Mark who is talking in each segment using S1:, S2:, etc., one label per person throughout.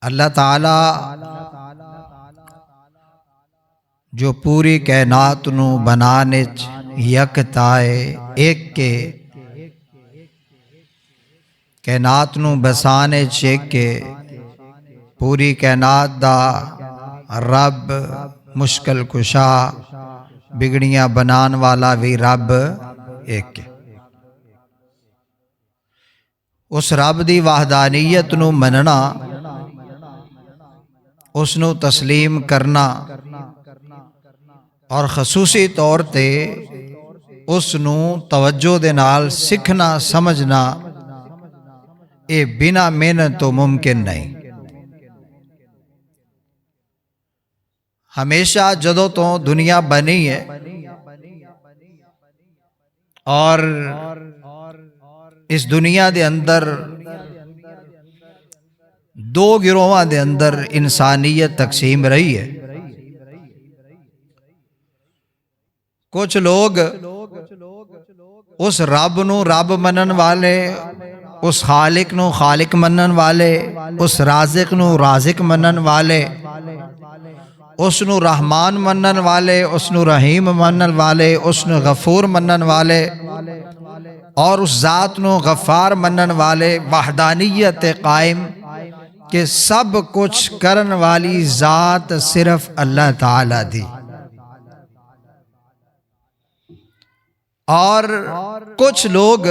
S1: اللہ تعالی جو پوری کائنات نو بنانے یکتا ہے، ایک کے کائنات نو بسانے ایک کے پوری کائنات دا رب، مشکل کشا، بگڑیاں بنان والا بھی رب ایک کے۔ اس رب دی وحدانیت نو مننا، اس نو تسلیم کرنا اور خصوصی طور تے اس نو توجہ دے نال سکھنا سمجھنا، اے بنا محنت تو ممکن نہیں۔ ہمیشہ جدوں تو دنیا بنی ہے اور اس دنیا دے اندر دو گروہاں دے اندر انسانیت تقسیم رہی ہے۔ کچھ لوگ اس رب نو رب منن والے، اس خالق نو خالق منن والے، اس رازق نو رازق منن والے، اس نو رحمان منن والے، اس نو رحیم منن والے، اس نو غفور منن والے اور اس ذات نو غفار منن والے، وحدانیت قائم کہ سب کچھ کرن والی ذات صرف اللہ تعالی دی۔ اور کچھ لوگ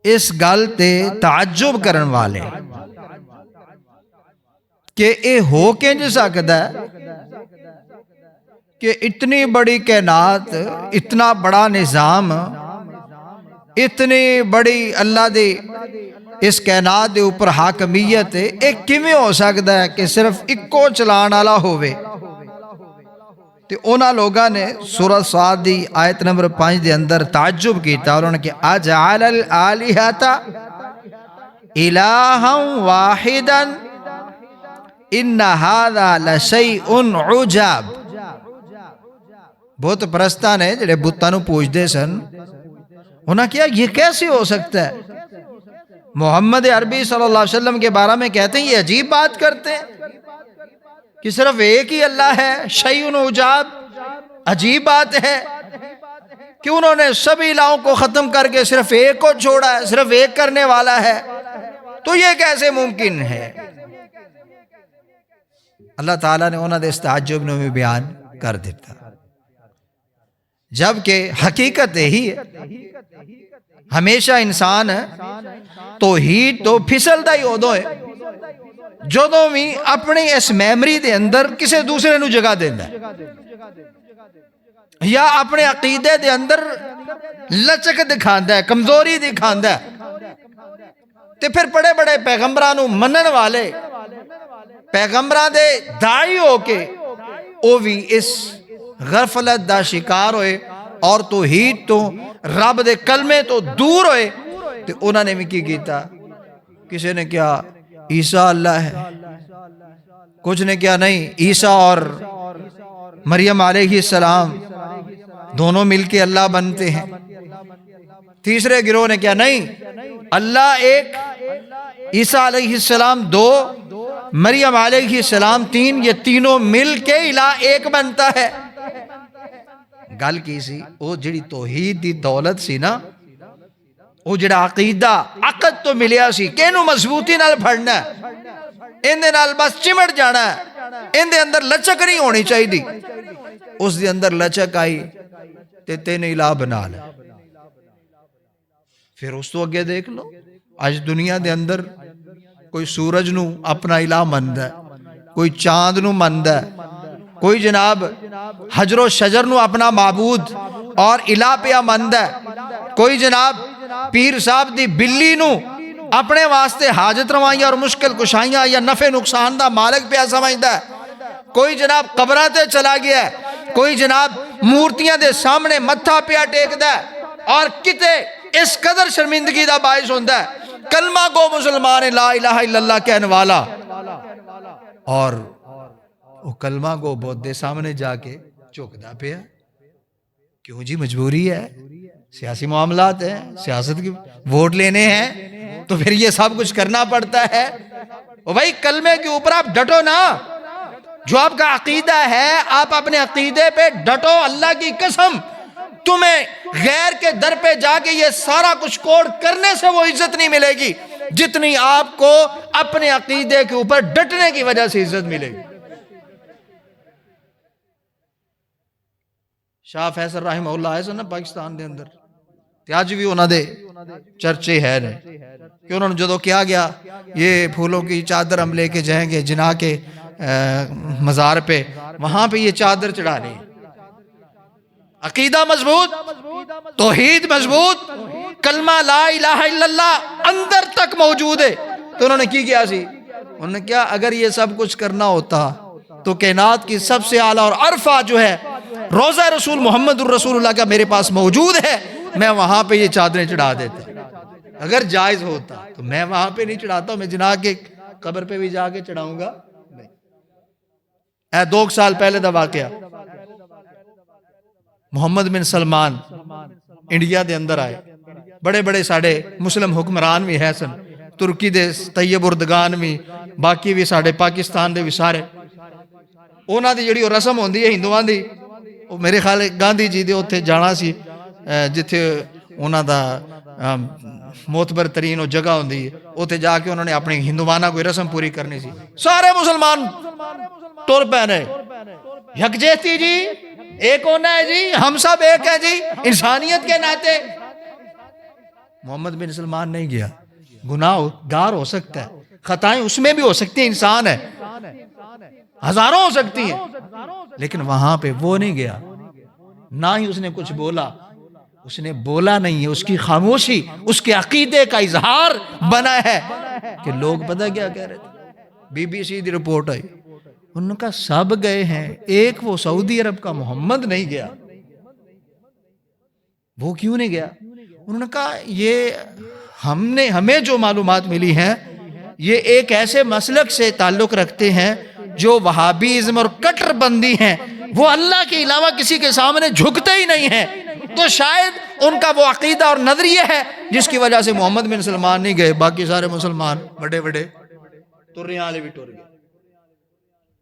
S1: اس گل تے تعجب کرن والے کہ اے ہو کنج سکدا ہے کہ اتنی بڑی کائنات، اتنا بڑا نظام، اتنی بڑی اللہ دی اس کائنات دے اوپر حاکمیت ہے، ایک کیویں ہو سکدا ہے کہ صرف اکو چلان والا ہووے؟ تے انہاں لوگاں نے سورہ صاد دی آیت نمبر 5 دے اندر تعجب کیتا، انہوں نے کہ اجعل الالہۃ الہا واحدا ان ھذا لشیء عجاب۔ بت پرستاں نے جڑے بتاں نو پوجدے سن، انہاں کیا یہ کیسے ہو سکتا ہے؟ محمد عربی صلی اللہ علیہ وسلم کے بارے میں کہتے ہیں یہ عجیب بات کرتے ہیں کہ صرف ایک ہی اللہ ہے، شیء عجاب، عجیب بات ہے کہ انہوں نے سبھی الہوں کو ختم کر کے صرف ایک کو چھوڑا ہے، صرف ایک کرنے والا ہے، تو یہ کیسے ممکن ہے؟ اللہ تعالیٰ نے انہوں نے اس تعجب نے بھی بیان کر دیتا، جبکہ حقیقت یہی ہے ہمیشہ انسان توحید تو پھسلدا ہی ادو ہے جدوں بھی اپنی اس میمری دے اندر کسی دوسرے نو جگہ دیندا ہے یا اپنے عقیدے دے اندر لچک دکھاندا ہے، کمزوری دکھاندا ہے، تے پھر بڑے بڑے پیغمبراں نو منن والے، پیغمبراں دے داعی ہو کے او بھی اس غفلت دا شکار ہوئے اور توحید تو رب دے کلمے تو دور ہوئے، تے انہوں نے بھی کی کیتا؟ کسی نے کیا عیسیٰ اللہ ہے، کچھ نے کیا نہیں عیسیٰ اور مریم علیہ السلام دونوں مل کے اللہ بنتے ہیں، تیسرے گروہ نے کیا نہیں اللہ ایک، عیسیٰ علیہ السلام دو، مریم علیہ السلام تین، یہ تینوں مل کے الہ ایک بنتا ہے۔ گل کی سی وہ جڑی توحید دی دولت سی نا، وہ جڑا عقیدہ عقد تو ملیا سی کہ انہوں مضبوطی نال پھڑنا ہے، اندے نال بس چمٹ جانا ہے، اندے اندر لچک نہیں ہونی چاہی دی، اس دے اندر لچک آئی تے تین الہ بنا لے۔ پھر اس تو اگے دیکھ لو آج دنیا دے اندر کوئی سورج نو اپنا الہ ماندا ہے، کوئی چاند نو ماندا ہے، کوئی جناب حجر و شجر نو اپنا معبود اور الہ پیا ماندا ہے، کوئی جناب پیر صاحب دی بلی نو اپنے واسطے حاجت روائیاں اور مشکل کشائیاں یا نفع نقصان دا مالک پیا سمجھدا ہے، کوئی جناب قبراں تے چلا گیا ہے، کوئی جناب مورتیاں دے سامنے متھا پیا ٹیکدا ہے، اور کتے اس قدر شرمندگی دا باعث ہوندا ہے کلمہ گو مسلمان لا الہ الا اللہ کہنے والا، اور وہ کلمہ گو بہت دے سامنے جا کے چوکدا پیا، کیوں جی مجبوری ہے، سیاسی معاملات ہیں، سیاست کی ووٹ لینے ہیں تو پھر یہ سب کچھ کرنا پڑتا ہے۔ بھائی کلمے کے اوپر آپ ڈٹو نا، جو آپ کا عقیدہ ہے آپ اپنے عقیدے پہ ڈٹو۔ اللہ کی قسم تمہیں غیر کے در پہ جا کے یہ سارا کچھ کوڑ کرنے سے وہ عزت نہیں ملے گی جتنی آپ کو اپنے عقیدے کے اوپر ڈٹنے کی وجہ سے عزت ملے گی۔ شاہ فیصل رحمہ اللہ ہے سن پاکستان دے اندر تے اج بھی انہاں دے چرچے ہے نے کہ انہوں نے جدو کیا گیا یہ پھولوں کی چادر ہم لے کے جائیں گے جناح کے مزار پہ، وہاں پہ یہ چادر چڑھانے، عقیدہ مضبوط، توحید مضبوط، کلمہ لا الہ الا اللہ اندر تک موجود ہے۔ تو انہوں نے کی کیا سی، انہوں نے کیا اگر یہ سب کچھ کرنا ہوتا تو کائنات کی سب سے اعلیٰ اور عرفہ جو ہے روضہ رسول محمد الرسول اللہ کا میرے پاس موجود ہے، میں وہاں پہ یہ چادریں چڑھا دیتا۔ اگر جائز ہوتا تو میں وہاں پہ نہیں چڑھاتا، میں جناح کے قبر پہ بھی جا کے چڑھاؤں گا نہیں۔ 2 سال پہلے دا واقعہ، محمد بن سلمان انڈیا دے اندر آئے، بڑے بڑے ساڑے مسلم حکمران بھی ہے سن، ترکی دے طیب اردگان بھی، باقی بھی ساڑے پاکستان دے بھی سارے، اونا دی جڑی رسم ہوندی ہے ہندوان دی، میرے خیال گاندھی جی دے اتھے جانا سی جتھے اونا دا معتبر ترین جگہ ہوندی ہے، اتھے جا کے انہوں نے اپنی ہندوانہ کوئی رسم پوری کرنی سی، سارے مسلمان ٹر پہنے، یکجہتی جی ایک ہونا ہے جی، ہم سب ایک ہیں جی انسانیت کے ناطے۔ محمد بن سلمان نہیں گیا، گناہ گار ہو سکتا ہے، خطائیں اس میں بھی ہو سکتی ہیں، انسان ہے، ہزاروں ہو سکتی ہیں، لیکن وہاں پہ وہ نہیں گیا، نہ ہی اس نے کچھ بولا، اس نے بولا نہیں ہے، اس کی خاموشی اس کے عقیدے کا اظہار بنا ہے کہ لوگ پتہ کیا کہہ رہے تھے، بی بی سی دی رپورٹ آئی، انہوں نے کہا سب گئے ہیں، ایک وہ سعودی عرب کا محمد نہیں گیا۔ وہ کیوں نہیں گیا؟ انہوں نے کہا یہ ہمیں جو معلومات ملی ہیں یہ ایک ایسے مسلک سے تعلق رکھتے ہیں جو وہابیزم اور کٹر بندی ہیں، وہ اللہ کے علاوہ کسی کے سامنے جھکتے ہی نہیں ہیں، تو شاید ان کا وہ عقیدہ اور نظریہ ہے جس کی وجہ سے محمد بن سلمان نہیں گئے، باقی سارے مسلمان بڑے بڑے ترنے والے بھی ٹر گئے۔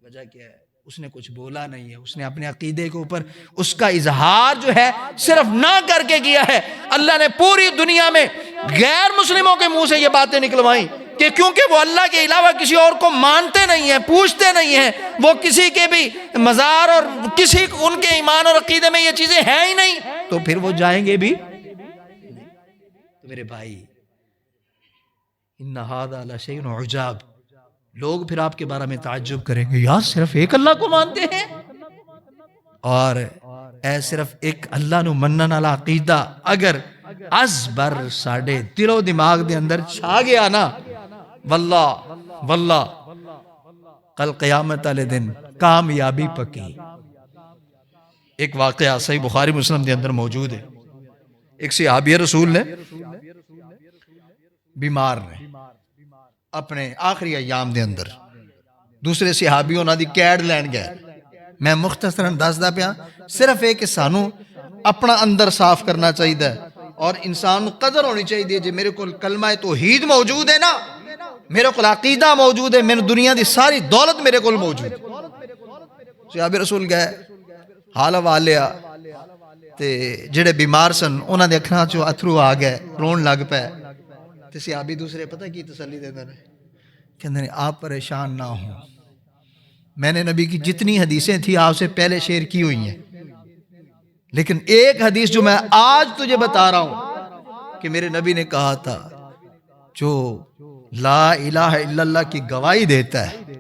S1: وجہ کیا ہے؟ اس نے کچھ بولا نہیں ہے، اس نے اپنے عقیدے کے اوپر اس کا اظہار جو ہے صرف نہ کر کے کیا ہے۔ اللہ نے پوری دنیا میں غیر مسلموں کے منہ سے یہ باتیں نکلوائیں کہ کیونکہ وہ اللہ کے علاوہ کسی اور کو مانتے نہیں ہیں، پوچھتے نہیں ہیں، وہ کسی کے بھی مزار اور کسی ان کے ایمان اور عقیدے میں یہ چیزیں ہیں ہی نہیں، تو پھر وہ جائیں گے بھی۔ تو میرے بھائی، ان ھذا لشیء عجاب، لوگ پھر آپ کے بارے میں تعجب کریں گے، یار صرف ایک اللہ کو مانتے ہیں، اور اے صرف ایک اللہ نو منن والا عقیدہ اگر ازبر ساڑے دل و دماغ دے اندر چھا گیا نا، واللہ کل قیامت والے دن کامیابی پکی۔ ایک واقعہ صحیح بخاری مسلم دے اندر موجود ہے، ایک صحابی رسول نے بیمار نے اپنے آخری ایام دے اندر، دوسرے صحابی انہاں دی کیڈ لین گئے۔ میں مختصراً دسدا پیا صرف ایک کہ سانو اپنا اندر صاف کرنا چاہیے اور انسان قدر ہونی چاہیے، جی میرے کو کلمہ توحید موجود ہے نا، میرے کو عقیدہ موجود ہے، میرے دنیا دی ساری دولت میرے کو موجود ہے۔ صحابی رسول گئے، حال والیا تے جڑے بیمار سن انہاں دے اکھاں چوں اتھرو آ گئے، رون لگ پے، تے صحابی دوسرے پتہ کی تسلی دیندے نے، کہندے نے آپ پریشان نہ ہوں، میں نے نبی کی جتنی حدیثیں تھی آپ سے پہلے شیئر کی ہوئی ہیں، لیکن ایک حدیث جو میں آج تجھے بتا رہا ہوں کہ میرے نبی نے کہا تھا جو لا الہ الا اللہ کی گواہی دیتا ہے،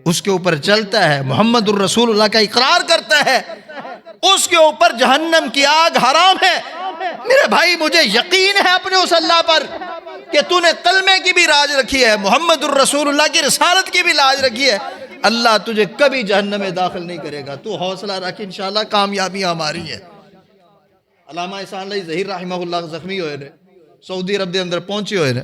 S1: اس کے اوپر چلتا ہے، محمد الرسول اللہ کا اقرار کرتا ہے، اس کے اوپر جہنم کی آگ حرام ہے۔ میرے بھائی مجھے یقین ہے اپنے اس اللہ پر کہ تو نے کلمے کی بھی راج رکھی ہے، محمد الرسول اللہ کی رسالت کی بھی لاج رکھی ہے، اللہ تجھے کبھی جہنم میں داخل نہیں کرے گا، تو حوصلہ رکھ، انشاءاللہ کامیابی ہماری ہے۔ علامہ احسان اللہ ظہیر رحمہ اللہ زخمی ہوئے نے، سعودی عرب دے اندر پہنچے ہوئے نے،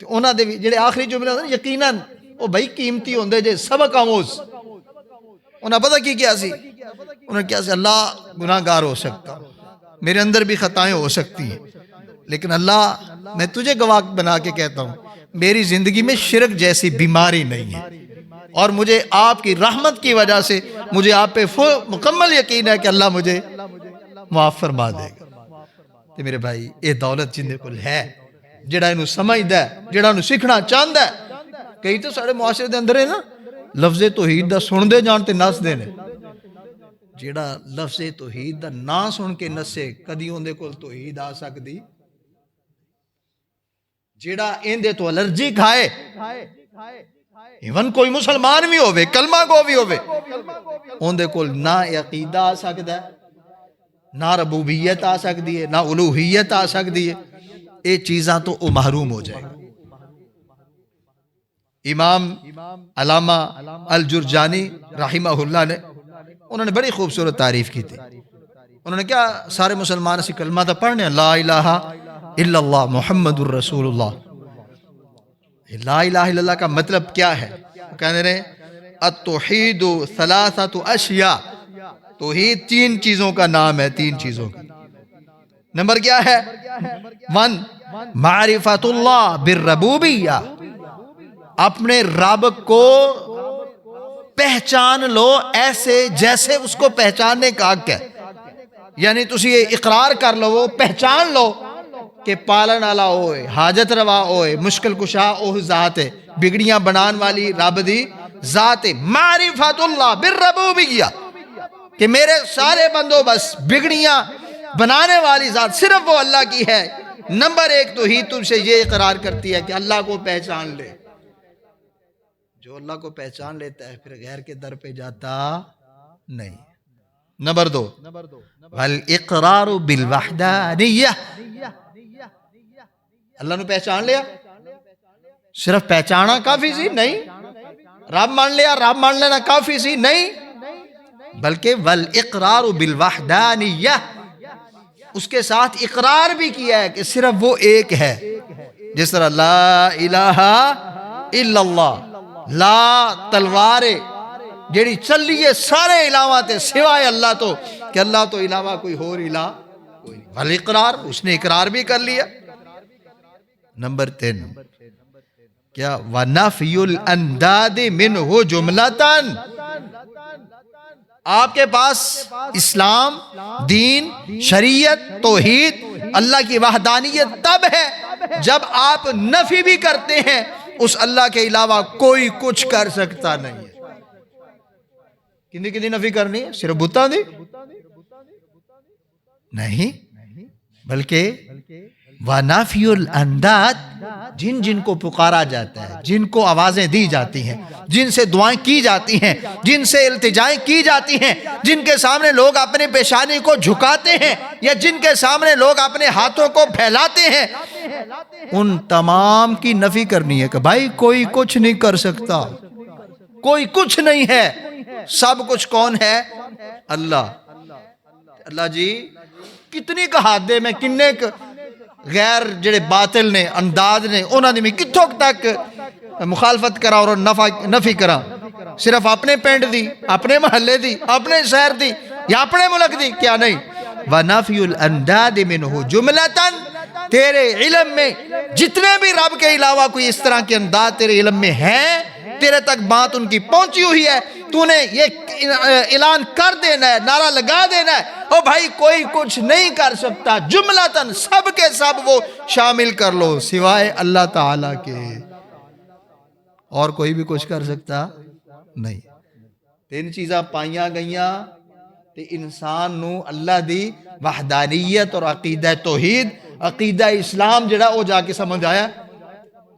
S1: تو انہاں دے جڑے آخری جملے ہوندے یقیناً وہ بھائی قیمتی ہوندے جے سبق آموز، انہاں پتہ کی کیا سی، انہوں نے کیا سی، اللہ گناہ گار ہو سکتا، میرے اندر بھی خطائیں ہو سکتی ہیں، لیکن اللہ میں تجھے گواہ بنا کے کہتا ہوں میری زندگی میں شرک جیسی بیماری نہیں ہے، اور مجھے آپ کی رحمت کی وجہ سے مجھے آپ پہ مکمل یقین ہے کہ اللہ مجھے معاف فرما دے گا۔ تے میرے بھائی یہ دولت جندے کول ہے، جڑا انہوں سمجھدا ہے، جڑا انہوں سیکھنا چاہندا ہے۔ کئی تو سارے معاشرے دے اندر ہے نا لفظ توحید دا سن دے جان تے نس دے نے، جڑا لفظ توحید دا نا سن کے نسے کدی اون دے کول توحید آ سکدی؟ جڑا این دے تو الرجی کھائے، ایون کوئی مسلمان بھی ہوئے، کلمہ کو بھی ہوئے، اون دے کول نہ عقیدہ آ سکدا ہے، نہ ربوبیت آ سکتی ہے، نہ الوہیت آ سکتی ہے، یہ چیزاں تو وہ محروم ہو جائے گا۔ امام علامہ الجرجانی رحمہ اللہ نے انہوں نے بڑی خوبصورت تعریف کی تھی۔ انہوں نے کیا سارے مسلمان اسی کلمہ تو پڑھنے لا الہ الا اللہ محمد الرسول اللہ۔ لا الہ الا اللہ کا مطلب کیا ہے؟ وہ کہنے رہے التوحید ثلاثۃ اشیاء، توحید تین چیزوں کا نام ہے، تین چیزوں کا۔ نمبر کیا ہے؟ 1 معرفت اللہ بالربوبیہ، اپنے رب کو پہچان لو ایسے جیسے اس کو پہچاننے کا حق ہے، یعنی تسی یہ اقرار کر لو، پہچان لو کہ پالن والا ہوئے، حاجت روا ہوئے، مشکل کشا اوہ ذات ہے، بگڑیاں بنان والی رب دی ذات ہے۔ معرفت اللہ بالربوبیہ کہ میرے سارے بندوبست بگڑیاں بنانے والی ذات صرف وہ اللہ کی ہے۔ نمبر 1 تو ہی تم سے یہ اقرار کرتی ہے کہ اللہ کو پہچان لے۔ جو اللہ کو پہچان لیتا ہے پھر غیر کے در پہ جاتا نہیں۔ نمبر 2 والاقرار بالوحدانیہ، اللہ نے پہچان لیا، صرف پہچانا کافی سی نہیں، رب مان لیا، رب مان لینا کافی سی نہیں، بلکہ والاقرار بالوحدانیہ، اس کے ساتھ اقرار بھی کیا ہے کہ صرف وہ ایک ہے، جس طرح لا الہ الا اللہ، لا تلوار جیڑی چلی ہے سارے علاوہ تے سوائے اللہ تو، کہ اللہ تو علاوہ کوئی اور الہ کوئی نہیں، والاقرار، اس نے اقرار بھی کر لیا۔ نمبر 3 کیا ونفی الانداد منہ جملتاً، آپ کے پاس اسلام، دین، شریعت، توحید، اللہ کی وحدانیت تب ہے جب آپ نفی بھی کرتے ہیں اس اللہ کے علاوہ کوئی کچھ کر سکتا نہیں ہے۔ کتنی نفی کرنی ہے؟ صرف بتاں دی نہیں، بلکہ وَنَفْيُ الْأَنْدَادِ، جن جن کو پکارا جاتا ہے، جن کو آوازیں دی جاتی ہیں، جن سے دعائیں کی جاتی ہیں، جن سے التجائیں کی جاتی ہیں، جن کے سامنے لوگ اپنے پیشانی کو جھکاتے ہیں یا جن کے سامنے لوگ اپنے ہاتھوں کو پھیلاتے ہیں، ان تمام کی نفی کرنی ہے کہ بھائی کوئی کچھ نہیں کر سکتا، کوئی کچھ نہیں ہے، سب کچھ کون ہے؟ اللہ۔ اللہ جی کتنی کہادے میں کنے غیر جڑے باطل نے، انداز نے، انہوں نے بھی کتھوں تک مخالفت کرا اور نفی کرا، صرف اپنے پینڈ دی، اپنے محلے دی، اپنے شہر دی یا اپنے ملک دی، کیا نہیں؟ وَنَفْيُ الْأَنْدَادِ مِنْهُ جُمْلَةً، تیرے علم میں جتنے بھی رب کے علاوہ کوئی اس طرح کے انداز تیرے علم میں ہیں، تیرے تک بات ان کی پہنچی ہوئی ہے، تو نے یہ اعلان کر دینا ہے، نعرہ لگا دینا ہے، او بھائی کوئی کچھ نہیں کر سکتا، جملتاً سب کے سب وہ شامل کر لو سوائے اللہ تعالیٰ کے، اور کوئی بھی کچھ کر سکتا نہیں۔ تین چیزاں پائیاں گئیاں تے انسان نو اللہ دی وحدانیت اور عقیدہ توحید، عقیدہ اسلام جڑا وہ جا کے سمجھ آیا۔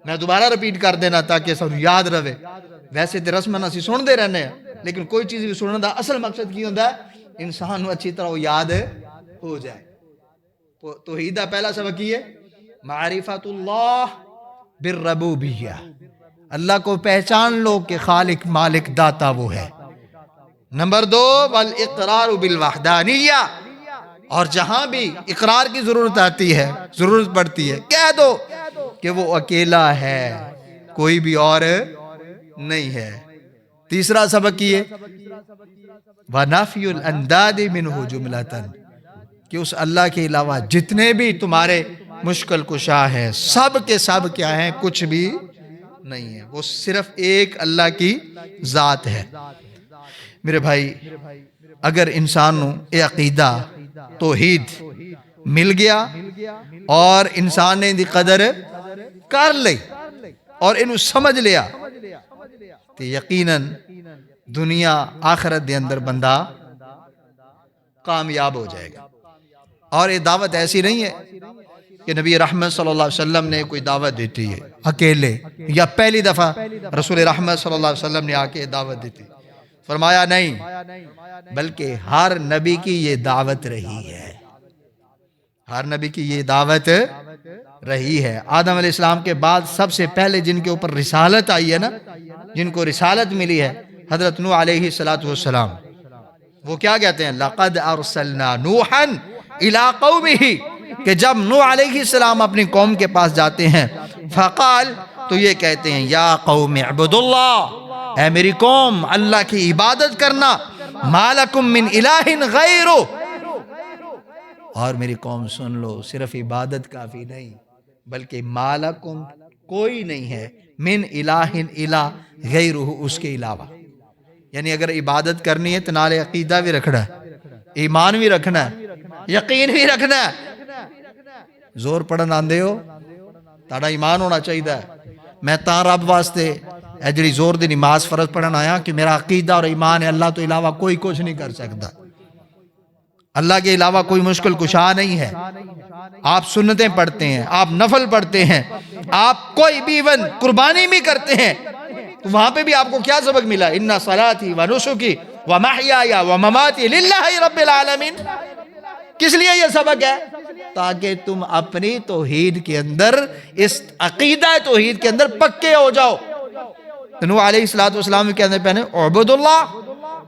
S1: میں دوبارہ رپیٹ کر دینا تاکہ سب یاد رہے، ویسے تے رسمن اسی سن دے رہنے ہیں، لیکن کوئی چیز بھی سننے دا اصل مقصد کی ہوندہ ہے؟ انسان نو اچھی طرح وہ یاد ہو جائے۔ توحیدہ پہلا سبق یہ ہے معرفت اللہ بالربوبیہ، اللہ کو پہچان لو کہ خالق مالک داتا وہ ہے۔ نمبر 2 والاقرار بالوحدانیہ، اور جہاں بھی اقرار کی ضرورت آتی ہے، ضرورت پڑتی ہے، کہہ دو کہ وہ اکیلا ہے، کوئی بھی اور نہیں ہے۔ تیسرا سبق یہ وَنَفْيُ الْأَنْدَادِ مِنْهُ جُمْلَةً، کہ اس اللہ کے علاوہ جتنے بھی تمہارے مشکل کشا ہیں سب کے سب کیا ہیں؟ کچھ بھی نہیں ہے، وہ صرف ایک اللہ کی ذات ہے۔ میرے بھائی، اگر انسانوں اے عقیدہ توحید مل گیا اور انسان نے دی قدر کر لی اور انہوں سمجھ لیا تو یقیناً دنیا آخرت دے اندر بندہ کامیاب ہو جائے گا۔ اور یہ دعوت ایسی نہیں ہے کہ نبی رحمت صلی اللہ علیہ وسلم نے کوئی دعوت دیتی ہے اکیلے، یا پہلی دفعہ رسول رحمت صلی اللہ علیہ وسلم نے آ کے دعوت دیتی، فرمایا نہیں، بلکہ ہر نبی کی یہ دعوت رہی ہے، ہر نبی کی یہ دعوت رہی ہے۔ آدم علیہ السلام کے بعد سب سے پہلے جن کے اوپر رسالت آئی ہے نا، جن کو رسالت ملی ہے، حضرت نوح علیہ السلام۔ وہ کیا کہتے ہیں؟ لَقَدْ أَرْسَلْنَا نُوحًا إِلَىٰ قَوْمِهِ، کہ جب نوح علیہ السلام اپنی قوم کے پاس جاتے ہیں فقال، تو یہ کہتے ہیں یا قوم اعبدوا اللہ، اے میری قوم اللہ کی عبادت کرنا، مَا لَكُم مِّنْ إِلَٰهٍ غَيْرُهُ، اور میری قوم سن لو، صرف عبادت کافی نہیں بلکہ مَا لَكُم کوئی نہیں ہے، من الہ الہ غیرہ اس کے علاوہ۔ یعنی اگر عبادت کرنی ہے تو نالے عقیدہ بھی رکھنا ہے، ایمان بھی رکھنا ہے، یقین بھی رکھنا ہے۔ زور پڑھن آندے ہو تاڑا ایمان ہونا چاہیے۔ میں تاں رب واسطے اے جڑی زور دی نماز فرض پڑھن آیا کہ میرا عقیدہ اور ایمان ہے اللہ تو علاوہ کوئی کچھ نہیں کر سکتا، اللہ کے علاوہ کوئی مشکل کشا نہیں ہے۔ آپ سنتیں پڑھتے ہیں، آپ نفل پڑھتے ہیں، آپ کوئی بھی ایون قربانی بھی کرتے ہیں، تو وہاں پہ بھی آپ کو کیا سبق ملا؟ ان صلاتی و نسکی و محیای و مماتی للہ رب العالمین۔ کس لیے یہ سبق ہے؟ تاکہ تم اپنی توحید کے اندر، اس عقیدہ توحید کے اندر پکے ہو جاؤ۔ تو نوح علیہ السلام کے اندر پہنے اعبد اللہ،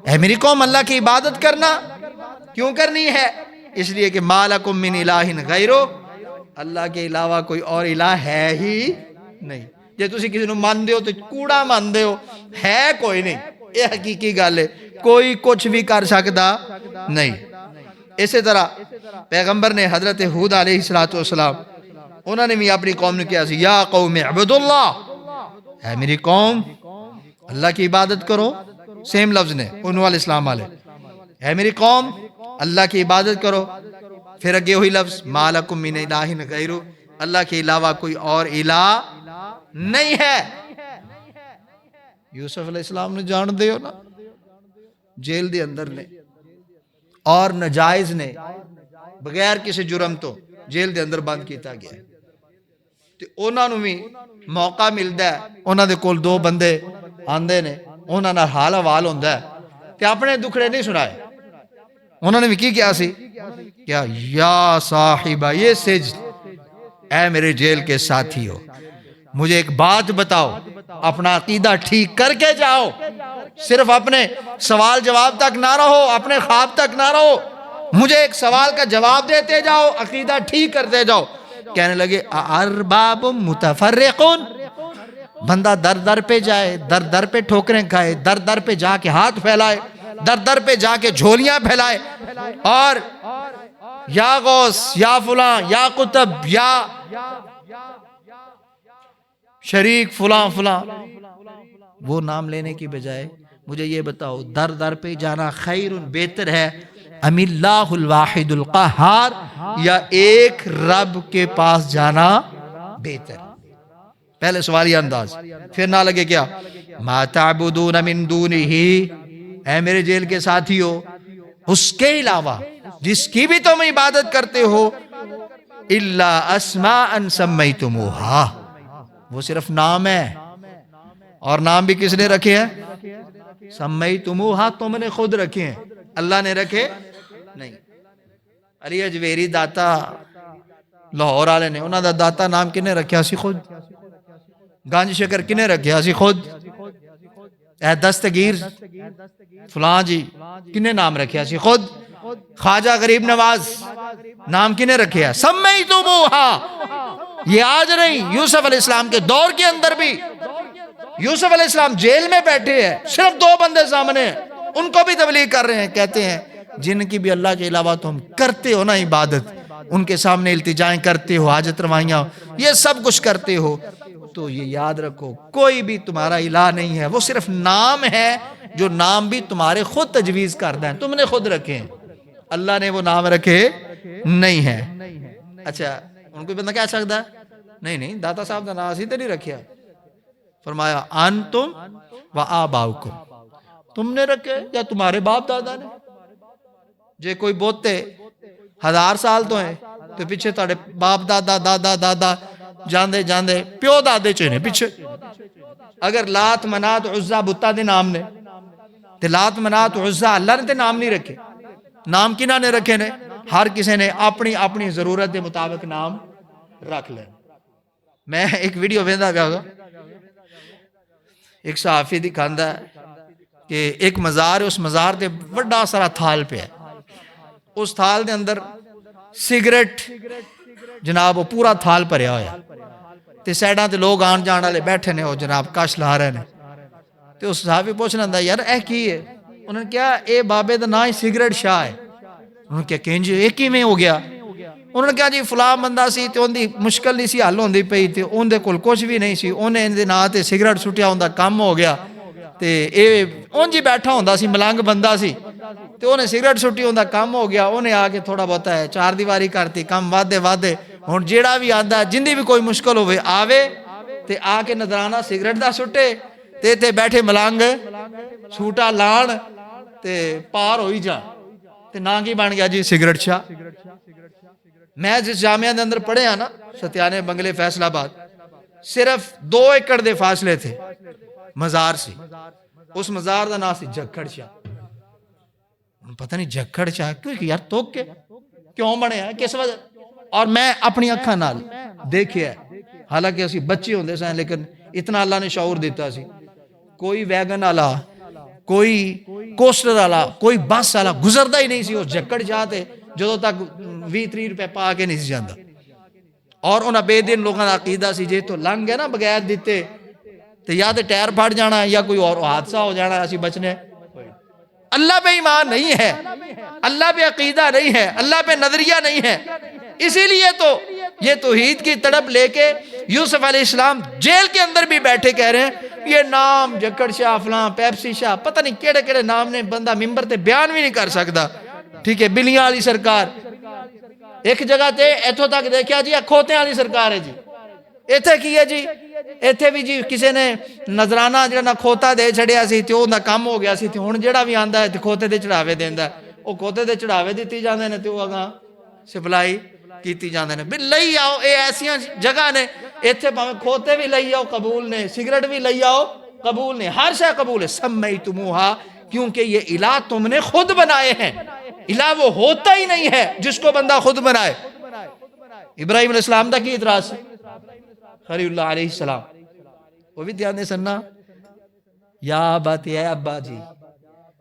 S1: اے میری قوم اللہ کی عبادت کرنا۔ کیوں کرنی ہے؟ اس لیے کہ ما لکم من الہ غیرہ، اللہ کے علاوہ کوئی اور الہ ہے ہی نہیں۔ جے تسی کسی نو مان دے ہو تو کوڑا مان دے ہو، ہے کوئی نہیں، یہ حقیقی گل ہے، کوئی کچھ بھی کر سکتا نہیں۔ اسی طرح پیغمبر نے حضرت ہود علیہ السلام، انہوں نے بھی اپنی قوم نے کیا سی، یا قوم اعبدوا اللہ، اے میری قوم اللہ کی عبادت کرو، سیم لفظ نے انہوں علیہ السلام والے، اے میری قوم اللہ کی عبادت کرو۔ پھر اگے وہی لفظ ما لکم من الہ غیرہ، اللہ کے علاوہ کوئی اور الہ نہیں ہے۔ یوسف علیہ السلام نے جان دے ہو نا، جیل دے اندر نے اور نجائز نے بغیر کسی جرم تو جیل دے اندر بند کیتا گیا، تو انہوں نے بھی موقع ملتا ہے، انہوں دے کول دو بندے آندے نے، انہوں نے حال حوال ہوندہ ہے، کہ اپنے دکھڑے نہیں سنائے۔ انہوں نے بھی کی کیا سی؟ کیا یا صاحبہ یہ سجن، اے میرے جیل کے ساتھی ہو، مجھے ایک بات بتاؤ، اپنا عقیدہ ٹھیک کر کے جاؤ، صرف اپنے سوال جواب تک نہ رہو، اپنے خواب تک نہ رہو، مجھے ایک سوال کا جواب دیتے جاؤ، عقیدہ ٹھیک کرتے جاؤ۔ کہنے لگے ارباب متفرقون، بندہ در در پہ جائے، در در پہ ٹھوکریں کھائے، در در پہ جا کے ہاتھ پھیلائے، در در پہ جا کے جھولیاں پھیلائے، اور یا غوث یا فلاں یا قطب یا شریک فلاں فلاں، وہ نام لینے کی بجائے مجھے یہ بتاؤ، در در پہ جانا خیر بہتر ہے ام اللہ الواحد القہار، یا ایک رب کے پاس جانا بہتر؟ پہلے سوالیہ انداز، پھر نہ لگے کیا ما تعبدون من دونہ، اے میرے جیل کے ساتھیو اس کے علاوہ جس کی بھی تم عبادت کرتے ہو، الا اسماء سمیتموہا، وہ صرف نام ہے، اور نام بھی کس نے رکھے ہیں؟ سمیتموہا، تم نے خود رکھے ہیں، اللہ نے رکھے نہیں۔ علی اجویری داتا لاہور والے نے، انہوں دا داتا نام کنے رکھیا سی؟ خود۔ گنج شکر کنے رکھیا سی؟ خود۔ اے دستگیر فلاں جی کنے نام رکھیا سی؟ خود۔ خواجہ غریب نواز نام کنے رکھیا؟ سمیتموہا، یہ آج نہیں، یوسف علیہ السلام کے دور کے اندر بھی یوسف علیہ السلام جیل میں بیٹھے ہیں، صرف دو بندے سامنے ہیں، ان کو بھی تبلیغ کر رہے ہیں، کہتے ہیں جن کی بھی اللہ کے علاوہ تم کرتے ہو نا عبادت، ان کے سامنے التجائیں کرتے ہو، حاجت روائیاں، یہ سب کچھ کرتے ہو، تو یہ یاد رکھو کوئی بھی تمہارا الہ نہیں ہے، وہ صرف نام ہے، جو نام بھی تمہارے خود تجویز کردہ ہیں، تم نے خود رکھے ہیں، اللہ نے وہ نام رکھے نہیں ہے۔ اچھا ان کو بندہ کیا سکتا ہے؟ نہیں داتا صاحب کا نام اسی تے نہیں رکھیا، فرمایا انتم و آباؤکم، تم نے رکھے یا تمہارے باپ دادا نے؟ جے کوئی بوتے 1000 سال تو ہیں تو پیچھے تاڑے باپ دادا دادا دادا جاندے جاندے پیو دادے چنے پیچھے۔ اگر لات منات عزا بتا دے نام نے تے لات منات عزا اللہ نے تے نام نہیں رکھے، نام کنہ نے رکھے نے؟ ہر کسی نے اپنی اپنی ضرورت دے مطابق نام رکھ لیں۔ میں ایک ویڈیو ویندا پیا ہوگا، ایک صحافی دکھاندا ہے کہ ایک مزار ہے، اس مزار دے بڑا سارا تھال پہ ہے، اس تھال دے اندر سگریٹ جناب وہ پورا تھال بھریا ہویا تے سائڈاں تے لوگ آن جان والے بیٹھے نے، وہ جناب کش لا رہے نے، تے اس صحافی پوچھنا دا یار اے کی ہے؟ انہوں نے کہا اے بابے دا نا ہی سگریٹ شاہ ہے۔ انہوں نے کہا کہیں جی ایک ہی میں ہو گیا؟ انہوں نے کہا جی فلاں بندہ سی تے ان دی مشکل نہیں سی حل ہوندی پئی تے ان دے کول کچھ بھی نہیں سی، انہیں ان دے نا تے سگریٹ سٹیا ہوندا کم ہو گیا تے اے اون جی بیٹھا ہوندا سی ملنگ بندہ سی تے انہیں سگریٹ سٹی ہوندا کم ہو گیا، انہیں آ کے تھوڑا بہتا ہے چار دیواری کرتی کم وادے وادے، ہن جیڑا بھی آندا ہے جندی بھی کوئی مشکل ہوئے آوے تے آ کے نظرانہ سگریٹ دا سٹے تے تے بیٹھے ملنگ سوٹا لان تے پار ہوئی جا تے نا کی بن گیا جی سگریٹ شاہ۔ میں جس جامعہ دے اندر پڑھے ہیں نا ستیانے بنگلے فیصل آباد، صرف 2 ایکڑ دے فاصلے تھے مزار سی، اس مزار دا نام سی جکھڑ شاہ۔ پتہ نہیں جکھڑ شاہ کیوں یار توک کے کیوں بنے ہیں کس وجہ؟ اور میں اپنی اکھاں نال دیکھیا ہے، حالانکہ اسی بچے ہوندے سیں لیکن اتنا اللہ نے شعور دیتا سی، کوئی ویگن والا کوئی کوسٹر والا کوئی بس والا گزردا ہی نہیں سی اس جکڑ شاہ تے جدوں تک 20-30 روپے پا کے نہیں سی جاندا۔ اور انہاں بے دین لوگاں دا عقیدہ سی جے تو لنگ ہے نا بغیر دیتے تے یا تے ٹائر پھٹ جانا یا کوئی اور حادثہ ہو جانا، اسی بچنے۔ اللہ پہ ایمان نہیں ہے، اللہ پہ عقیدہ نہیں ہے، اللہ پہ نظریہ نہیں ہے، اسی لیے تو یہ توحید کی تڑپ لے کے یوسف علیہ السلام جیل کے اندر بھی بیٹھے کہہ رہے ہیں یہ نام جکڑ شاہ فلاں پیپسی شاہ پتہ نہیں کیڑے کیڑے نام نے بندہ ممبر تے بیان بھی نہیں کر سکتا، ٹھیک ہے؟ بلیاں والی سرکار ایک جگہ تے ایتھوں تک دیکھیا جی کھوتیاں والی سرکار ہے جی، ایتھے کی ہے جی ایتھے بھی جی کسی نے نظرانہ جڑا کھوتا دے چھڑیا سی تے اوندا کم ہو گیا سی تے ہن جڑا بھی آندا ہے تے کھوتے دے چڑھاوے دیندا ہے، او کھوتے دے چڑھاوے دتی جاندے نے تے او اگاں سپلائی کیتی جاندے نے۔ بھی لئی آؤ، اے ایسیاں جگہ نے ایتھے پاویں کھوتے بھی لئی آؤ قبول نے، سگریٹ بھی لئی آؤ قبول نے، ہر شے قبول ہے۔ سمیتموہا کیونکہ یہ الہ تم نے خود بنائے ہیں، الہ وہ ہوتا ہی نہیں ہے جس کو بندہ خود بنائے۔ ابراہیم علیہ السلام دا کی اعتراض سے خلیل اللہ علیہ السلام وہ بھی دھیان دے سننا، یا بات ہے ابا جی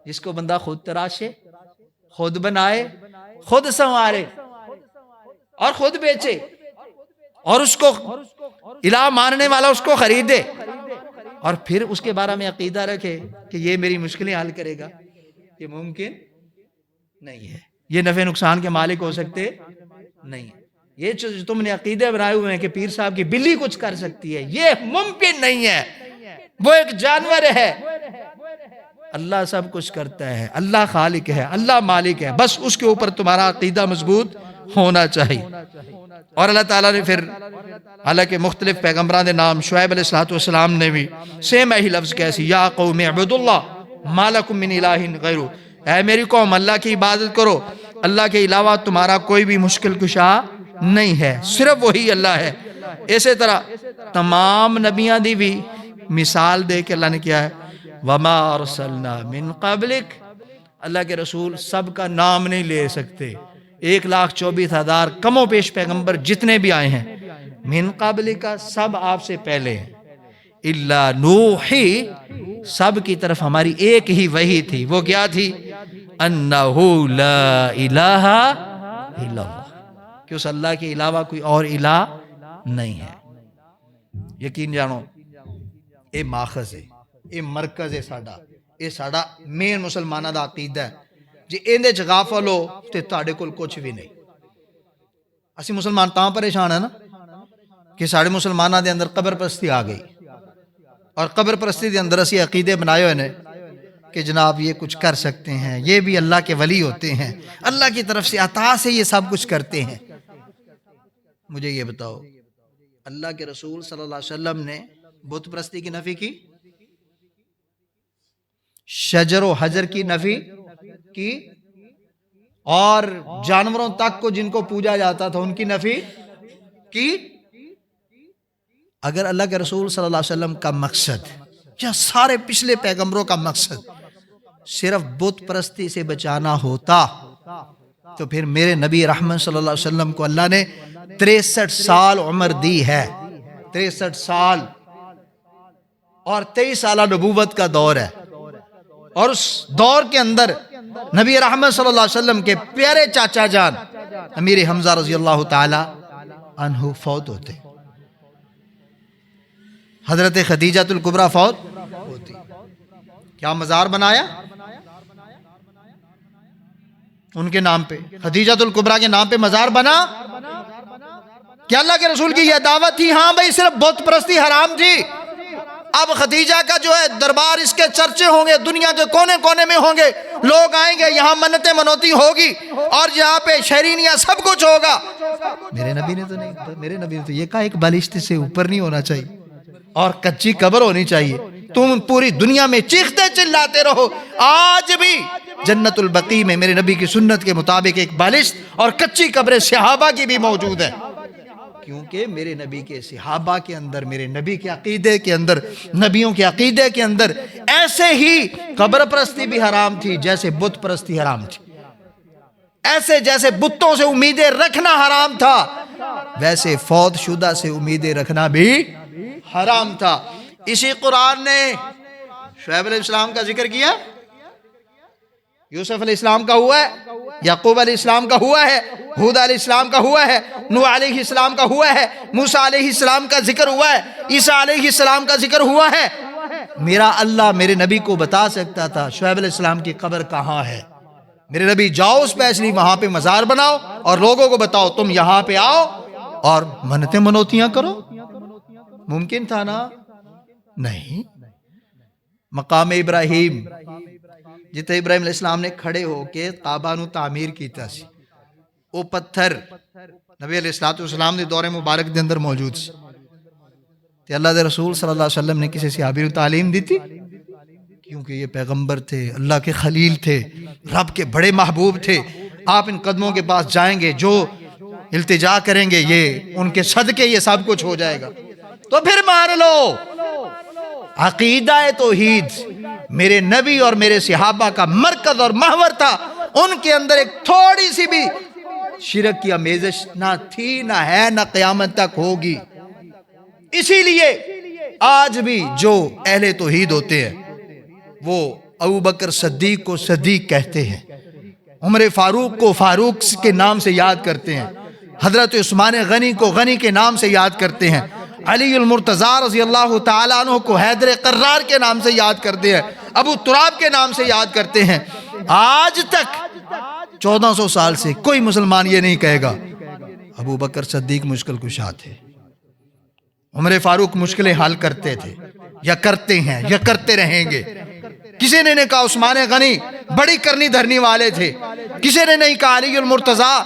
S1: جس کو بندہ خود تراشے خود بنائے خود سنوارے اور خود بیچے اور اس کو الہ ماننے والا اس کو خریدے اور پھر اس کے بارے میں عقیدہ رکھے کہ یہ میری مشکلیں حل کرے گا، یہ ممکن نہیں ہے، یہ نفع نقصان کے مالک ہو سکتے نہیں ہے۔ یہ جو تم نے عقیدے بنائے ہوئے ہیں کہ پیر صاحب کی بلی کچھ کر سکتی ہے، یہ ممکن نہیں ہے، وہ ایک جانور ہے۔ اللہ سب کچھ کرتا ہے، اللہ خالق ہے، اللہ مالک ہے، بس اس کے اوپر تمہارا عقیدہ مضبوط ہونا چاہیے۔ اور اللہ تعالیٰ نے پھر حالانکہ مختلف پیغمبران دے نام شعیب علیہ السلام نے بھی سیم ہی لفظ کیسی، یا قوم اعبدوا اللہ ما لکم من الہ غیرہ، اے میری قوم اللہ کی عبادت کرو، اللہ کے علاوہ تمہارا کوئی بھی مشکل کشا نہیں ہے، صرف وہی اللہ ہے۔ اسی طرح تمام نبیاں دی بھی مثال دے کے اللہ نے کیا ہے، وما ارسلنا من قبلک، اللہ کے رسول سب کا نام نہیں لے سکتے، 1,24,000 کم و بیش پیغمبر جتنے بھی آئے ہیں من قبل کا سب آپ سے پہلے ہیں، الا نوحی سب کی طرف ہماری ایک ہی وحی تھی، وہ کیا تھی؟ انہو لا الہ الا اللہ، کہ اس اللہ کے علاوہ کوئی اور الہ نہیں ہے۔ یقین جانو اے ماخذ ہے، اے مرکز ہے ساڈا، اے ساڈا مین مسلمانہ دا عقیدہ ہے ਜੇ ਇਹਦੇ ਚ ਗਾਫਲ ਹੋ ਤੇ ਤੁਹਾਡੇ ਕੋਲ ਕੁਝ ਵੀ ਨਹੀਂ। ਅਸੀਂ ਮੁਸਲਮਾਨ ਤਾਂ ਪਰੇਸ਼ਾਨ ਹੈ ਨਾ ਕਿ ਸਾਡੇ ਮੁਸਲਮਾਨਾਂ ਦੇ ਅੰਦਰ ਕਬਰ ਪ੍ਰਸਤੀ ਆ ਗਈ, اور قبر پرستی کے اندر اسی عقیدے بنائے ہوئے ہیں کہ جناب یہ کچھ کر سکتے ہیں، یہ بھی اللہ کے ولی ہوتے ہیں، اللہ کی طرف سے عطا سے یہ سب کچھ کرتے ہیں۔ مجھے یہ بتاؤ، اللہ کے رسول صلی اللہ علیہ وسلم نے بت پرستی کی نفی کی، شجر و حجر کی نفی کی، اور جانوروں تک کو جن کو پوجا جاتا تھا ان کی نفی کی۔ اگر اللہ کے رسول صلی اللہ علیہ وسلم کا مقصد یا سارے پچھلے پیغمبروں کا مقصد صرف بت پرستی سے بچانا ہوتا تو پھر میرے نبی رحمت صلی اللہ علیہ وسلم کو اللہ نے 63 سال عمر دی ہے، 63 سال، اور 23 سالہ نبوت کا دور ہے، اور اس دور کے اندر نبی رحمت صلی اللہ علیہ وسلم کے پیارے چاچا جان امیر حمزہ رضی اللہ تعالی عنہ فوت ہوتے، حضرت خدیجہ الکبریٰ فوت ہوتی، کیا مزار بنایا ان کے نام پہ، خدیجہ الکبریٰ کے نام پہ مزار بنا؟ کیا اللہ کے رسول کی یہ دعوت تھی؟ ہاں بھائی، صرف بت پرستی حرام تھی، اب خدیجہ کا جو ہے دربار، اس کے چرچے ہوں گے، دنیا کے کونے کونے میں ہوں گے، لوگ آئیں گے، یہاں منتیں منوتی ہوگی، اور یہاں پہ شیرینیاں سب کچھ ہوگا۔ میرے نبی نے تو نہیں، میرے نبی نے تو یہ کہا ایک بالشت سے اوپر نہیں ہونا چاہیے اور کچی قبر ہونی چاہیے۔ تم پوری دنیا میں چیختے چلاتے رہو، آج بھی جنت البقیع میں میرے نبی کی سنت کے مطابق ایک بالشت اور کچی قبر صحابہ کی بھی موجود ہے، کیونکہ میرے نبی کے صحابہ کے اندر، میرے نبی کے عقیدے کے اندر، نبیوں کے عقیدے کے اندر ایسے ہی قبر پرستی بھی حرام تھی جیسے بت پرستی حرام تھی، ایسے جیسے بتوں سے امیدیں رکھنا حرام تھا ویسے فوت شدہ سے امیدیں رکھنا بھی حرام تھا۔ اسی قرآن نے شعیب علیہ السلام کا ذکر کیا، یوسف علیہ السلام کا ہوا ہے، یعقوب علیہ السلام کا ہوا ہے، ہود علیہ السلام کا ہوا ہے، نوح علیہ السلام کا ہوا ہے، موسیٰ علیہ السلام کا ذکر ہوا ہے، عیسیٰ علیہ السلام کا ذکر ہوا ہے۔ میرا اللہ میرے نبی کو بتا سکتا تھا شعیب علیہ السلام کی قبر کہاں ہے، میرے نبی جاؤ اسپیشلی وہاں پہ مزار بناؤ اور لوگوں کو بتاؤ تم یہاں پہ آؤ اور منتیں منوتیاں کرو، ممکن تھا نا؟ نہیں۔ مقام ابراہیم جتے ابراہیم علیہ السلام نے کھڑے ہو کے کعبہ نو تعمیر کیتا سی، وہ پتھر نبی علیہ السلام نے دور مبارک دے اندر موجود سی، تے اللہ دے رسول صلی اللہ علیہ وسلم نے کسی صحابی نو تعلیم دیتی، کیونکہ یہ پیغمبر تھے، اللہ کے خلیل تھے، رب کے بڑے محبوب تھے، آپ ان قدموں کے پاس جائیں گے، جو التجا کریں گے یہ ان کے صدقے یہ سب کچھ ہو جائے گا، تو پھر مان لو۔ عقیدہ توحید میرے نبی اور میرے صحابہ کا مرکز اور محور تھا، ان کے اندر ایک تھوڑی سی بھی شرک کی آمیزش نہ تھی، نہ ہے، نہ قیامت تک ہوگی۔ اسی لیے آج بھی جو اہل توحید ہوتے ہیں وہ ابو بکر صدیق کو صدیق کہتے ہیں، عمر فاروق کو فاروق کے نام سے یاد کرتے ہیں، حضرت عثمان غنی کو غنی کے نام سے یاد کرتے ہیں، علی المرتضیٰ رضی اللہ تعالیٰ عنہ کو حیدر قرار کے نام سے یاد کرتے ہیں، ابو تراب کے نام سے یاد کرتے ہیں۔ آج تک 1400 سال سے کوئی مسلمان یہ نہیں کہے گا ابو بکر صدیق مشکل کشا تھے، عمر فاروق مشکلیں حل کرتے تھے، یا کرتے ہیں، یا کرتے رہیں گے۔ کسی نے نہیں کہا عثمان غنی بڑی کرنی دھرنی والے تھے، کسی نے نہیں کہا علی المرتضیٰ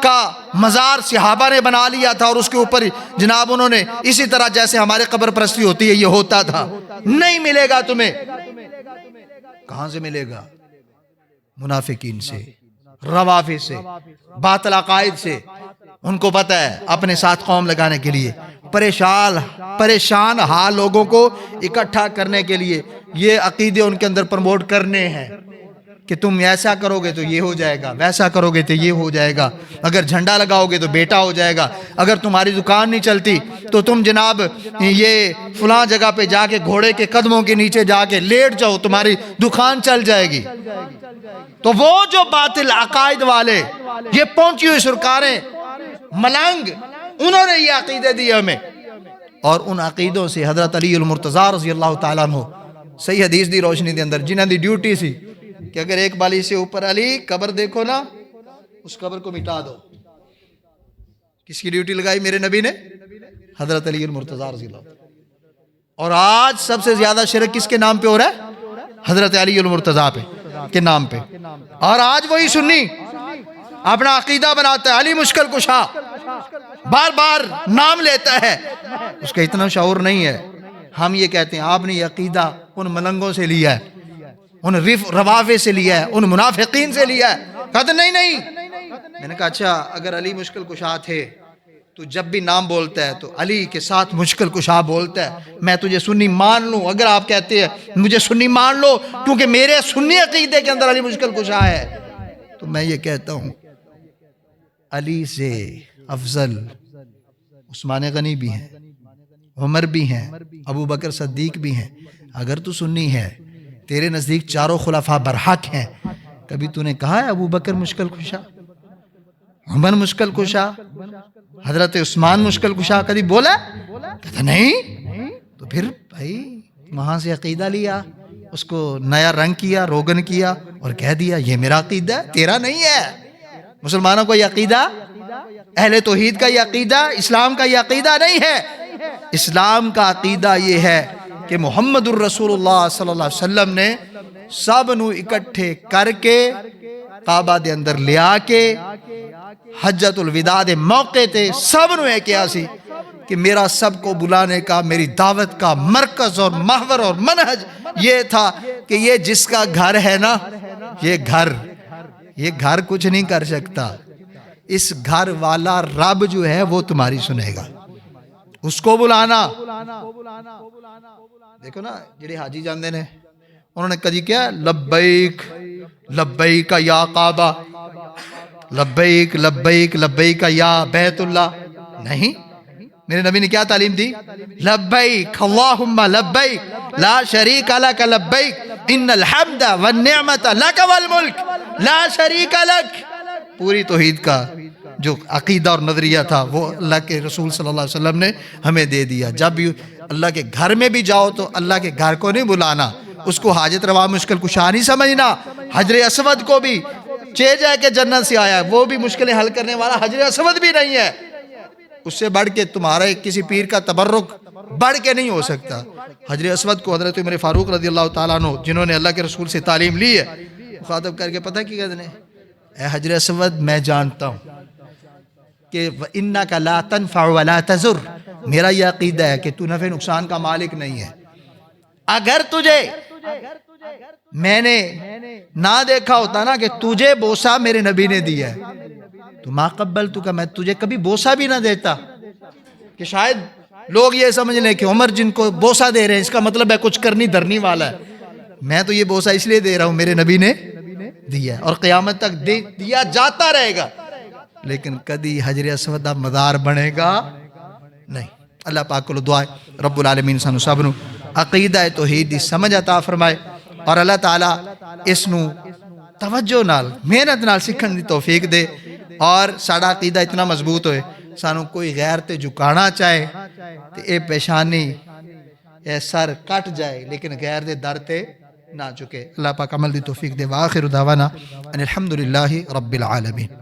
S1: کا مزار صحابہ نے بنا لیا تھا اور اس کے اوپر جناب انہوں نے اسی طرح جیسے ہمارے قبر پرستی ہوتی ہے یہ ہوتا تھا۔ نہیں ملے گا تمہیں۔ کہاں سے ملے گا؟ منافقین سے، روافض سے، باطل عقائد سے۔ ان کو پتہ ہے اپنے ساتھ قوم لگانے کے لیے پریشان حال لوگوں کو اکٹھا کرنے کے لیے یہ عقیدے ان کے اندر پروموٹ کرنے ہیں کہ تم ایسا کرو گے تو یہ ہو جائے گا، ویسا کرو گے تو یہ ہو جائے گا، اگر جھنڈا لگاؤ گے تو بیٹا ہو جائے گا، اگر تمہاری دکان نہیں چلتی تو تم جناب یہ فلاں جگہ پہ جا کے گھوڑے کے قدموں کے نیچے جا کے لیٹ جاؤ، تمہاری دکان چل جائے گی۔ تو وہ جو باطل عقائد والے، یہ پہنچی ہوئی سرکاریں، ملنگ، انہوں نے یہ عقیدے دیے ہمیں، اور ان عقیدوں سے حضرت علی المرتضیٰ رضی اللہ تعالیٰ عنہ صحیح حدیث دی روشنی دے اندر جنہاں دی ڈیوٹی سی کہ اگر ایک بالی سے اوپر علی قبر دیکھو نا اس قبر کو مٹا دو. کس کی ڈیوٹی لگائی میرے نبی نے؟ حضرت علی المرتضیٰ رضی اللہ. اور آج سب سے زیادہ شرک کس کے نام پہ ہو رہا ہے؟ حضرت علی المرتضیٰ کے نام پہ. اور آج وہی سنی اپنا عقیدہ بناتا ہے علی مشکل کشا، بار بار نام لیتا ہے، اس کا اتنا شعور نہیں ہے. ہم یہ کہتے ہیں آپ نے یہ عقیدہ ان ملنگوں سے لیا ہے، ان روافع سے لیا ہے، ان منافقین سے لیا ہے. کہتے نہیں. میں نے کہا اچھا اگر علی مشکل کشا تھے تو جب بھی نام بولتا ہے تو علی کے ساتھ مشکل کشا بولتا ہے، میں تجھے سنی مان لوں. اگر آپ کہتے ہیں مجھے سنی مان لو کیونکہ میرے سنی عقیدے کے اندر علی مشکل کشا ہے، تو میں یہ کہتا ہوں علی سے افضل عثمان غنی بھی ہیں، عمر بھی ہیں، ابو بکر صدیق بھی ہیں. اگر تو سنی ہے، تیرے نزدیک چاروں خلفاء برحق ہیں، کبھی تو نے کہا ہے ابو بکر مشکل کشا، عمر مشکل کشا، حضرت عثمان مشکل کشا کبھی بولا؟ کہتا نہیں. تو پھر بھائی وہاں سے عقیدہ لیا، اس کو نیا رنگ کیا، روگن کیا اور کہہ دیا یہ میرا عقیدہ ہے، تیرا نہیں ہے. مسلمانوں کو یہ عقیدہ، اہل توحید کا یہ عقیدہ، اسلام کا یہ عقیدہ نہیں ہے. اسلام کا عقیدہ یہ ہے کہ محمد الرسول اللہ صلی اللہ علیہ وسلم نے سب نو اکٹھے کر کے کعبہ دے اندر لیا کے حجت الوداع دے موقع تے سب نو یہ کیا سی کہ میرا سب کو بلانے کا، میری دعوت کا مرکز اور محور اور منہج یہ تھا کہ یہ جس کا گھر ہے نا، یہ گھر کچھ نہیں کر سکتا. اس گھر والا رب جو ہے وہ تمہاری سنے گا، اس کو بلانا. دیکھو نا جڑے حاجی جاندے نے انہوں نے کدی کیا لبیک لبیک یا کعبہ، لبیک لبیک لبیک یا بیت اللہ؟ نہیں. میرے نبی نے کیا تعلیم دی؟ لبیک اللہم لبیک لا شریک لک لبیک ان الحمد والنعمت لک والملک لا شریک لک. پوری توحید کا جو عقیدہ اور نظریہ تھا وہ اللہ کے رسول صلی اللہ علیہ وسلم نے ہمیں دے دیا. جب بھی اللہ کے گھر میں بھی جاؤ تو اللہ کے گھر کو نہیں بلانا، اس کو حاجت روا مشکل کشا نہیں سمجھنا. حجر اسود کو بھی چے جائے کہ جنت سے آیا ہے، وہ بھی مشکلیں حل کرنے والا حجر اسود بھی نہیں ہے. اس سے بڑھ کے تمہارا کسی پیر کا تبرک بڑھ کے نہیں ہو سکتا. حجر اسود کو حضرت عمر فاروق رضی اللہ تعالیٰ عنہ جنہوں نے اللہ کے رسول سے تعلیم لی ہے، مخاطب کر کے پتہ کی کہتے ہیں اے حجر اسود میں جانتا ہوں کہ وَإِنَّكَ لَا تَنْفَعُ وَلَا تَزُرُ، میرا یہ عقیدہ ہے کہ تو نفع نقصان کا مالک نہیں ہے. اگر تجھے میں نے نہ دیکھا ہوتا نا کہ تجھے بوسہ میرے نبی نے دیا ہے تو ما قبلتک، میں تجھے کبھی بوسہ بھی نہ دیتا. کہ شاید لوگ یہ سمجھ لیں کہ عمر جن کو بوسہ دے رہے ہیں اس کا مطلب ہے کچھ کرنی دھرنی والا ہے. میں تو یہ بوسہ اس لیے دے رہا ہوں میرے نبی نے دیا ہے اور قیامت تک دیا جاتا رہے گا. لیکن کدی حجر اسود دا مدار بنے گا نہیں. اللہ پاک کو دعا ہے رب العالمین سانو سب نو عقیدہ توحید دی سمجھ عطا فرمائے اور اللہ تعالیٰ اس نو توجہ نال محنت نال سکھن دی توفیق دے اور ساڑا عقیدہ اتنا مضبوط ہوئے سانو کوئی غیر تے جھکانا چاہے تے اے پیشانی اے سر کٹ جائے لیکن غیر دے در تے نہ چکے. اللہ پاک عمل دی توفیق دے. وآخر دعوانا ان الحمدللہ رب العالمین.